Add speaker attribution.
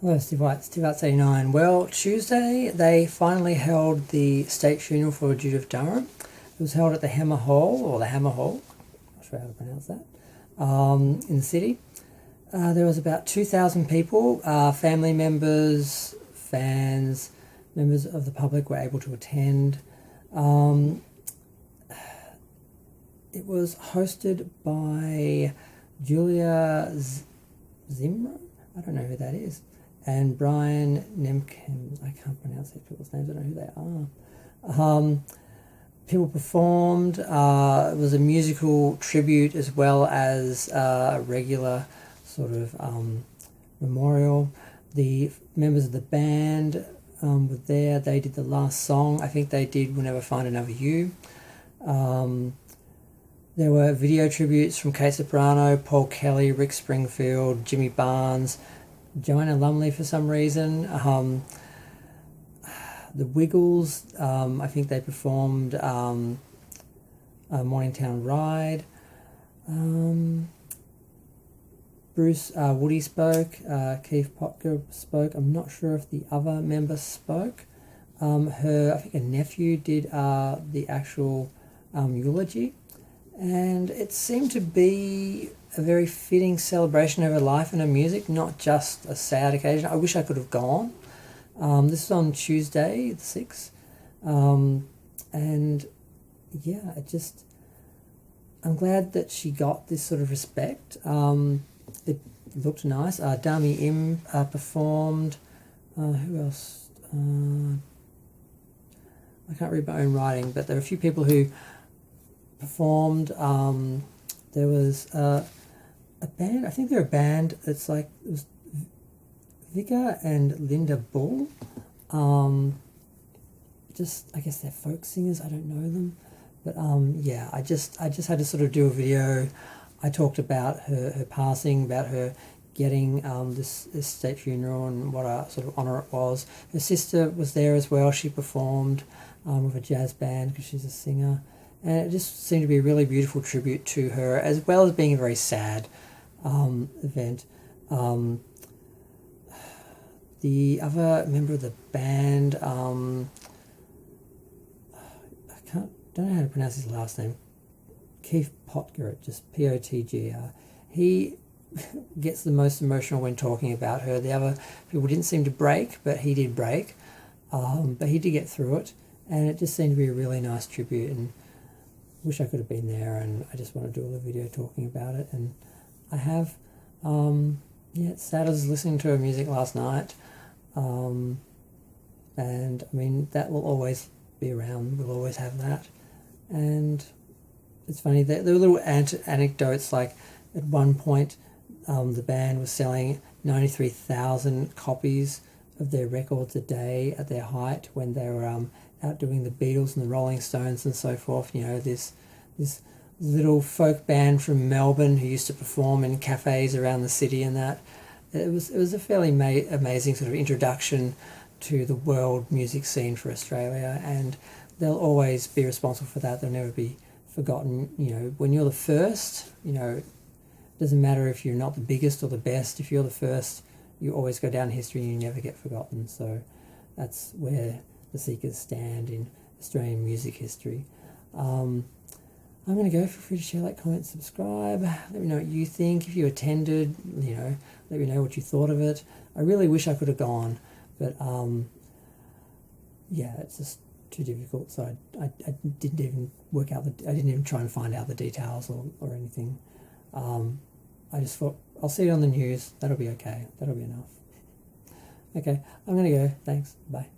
Speaker 1: Hello, Steve White, Steve Arts 89. Well, Tuesday they finally held the state funeral for Judith Durham. It was held at the Hammer Hall, or the Hammer Hall, not sure how to pronounce that, in the city. There was about 2,000 people, family members, fans, members of the public were able to attend. It was hosted by Julia Zimro, I don't know who that is, and Brian Nemkin. I can't pronounce these people's names, I don't know who they are. People performed. It was a musical tribute as well as a regular sort of memorial. The members of the band were there. They did the last song. I think they did We'll Never Find Another You. There were video tributes from Kate Soprano, Paul Kelly, Rick Springfield, Jimmy Barnes, Joanna Lumley for some reason. The Wiggles, I think they performed Morningtown Ride. Bruce Woody spoke, Keith Potker spoke. I'm not sure if the other member spoke. I think a nephew did the actual eulogy. And it seemed to be a very fitting celebration of her life and her music, not just a sad occasion. I wish I could have gone. This is on Tuesday, the 6th. And yeah, I'm glad that she got this sort of respect. It looked nice. Dami Im performed. Who else? I can't read my own writing, but there were a few people who performed. There was a band, I think they're a band, it was Vika and Linda Bull. I guess they're folk singers, I don't know them. But yeah, I just had to sort of do a video. I talked about her passing, about her getting this state funeral and what a sort of honour it was. Her sister was there as well. She performed with a jazz band because she's a singer. And it just seemed to be a really beautiful tribute to her, as well as being a very sad event. The other member of the band, I don't know how to pronounce his last name, Keith Potger, just Potgr. He gets the most emotional when talking about her. The other people didn't seem to break, but he did break. But he did get through it, and it just seemed to be a really nice tribute. And wish I could have been there, and I just want to do a little video talking about it, and I have. Yeah, it's sad. I was listening to her music last night, and I mean that will always be around. We'll always have that, and it's funny. There were little anecdotes, like at one point, the band was selling 93,000 copies of their records a day at their height when they were out doing the Beatles and the Rolling Stones and so forth. You know, this little folk band from Melbourne who used to perform in cafes around the city, and that it was a fairly amazing sort of introduction to the world music scene for Australia, and they'll always be responsible for that. They'll never be forgotten. You know, when you're the first, you know, it doesn't matter if you're not the biggest or the best. If you're the first, you always go down in history and you never get forgotten. So that's where the Seekers stand in Australian music history. I'm going to go. Feel free to share, like, comment, subscribe. Let me know what you think. If you attended, you know, let me know what you thought of it. I really wish I could have gone, but yeah, it's just too difficult. So I didn't even work out I didn't even try and find out the details or anything. I just thought I'll see it on the news. That'll be okay. That'll be enough. Okay, I'm going to go. Thanks. Bye.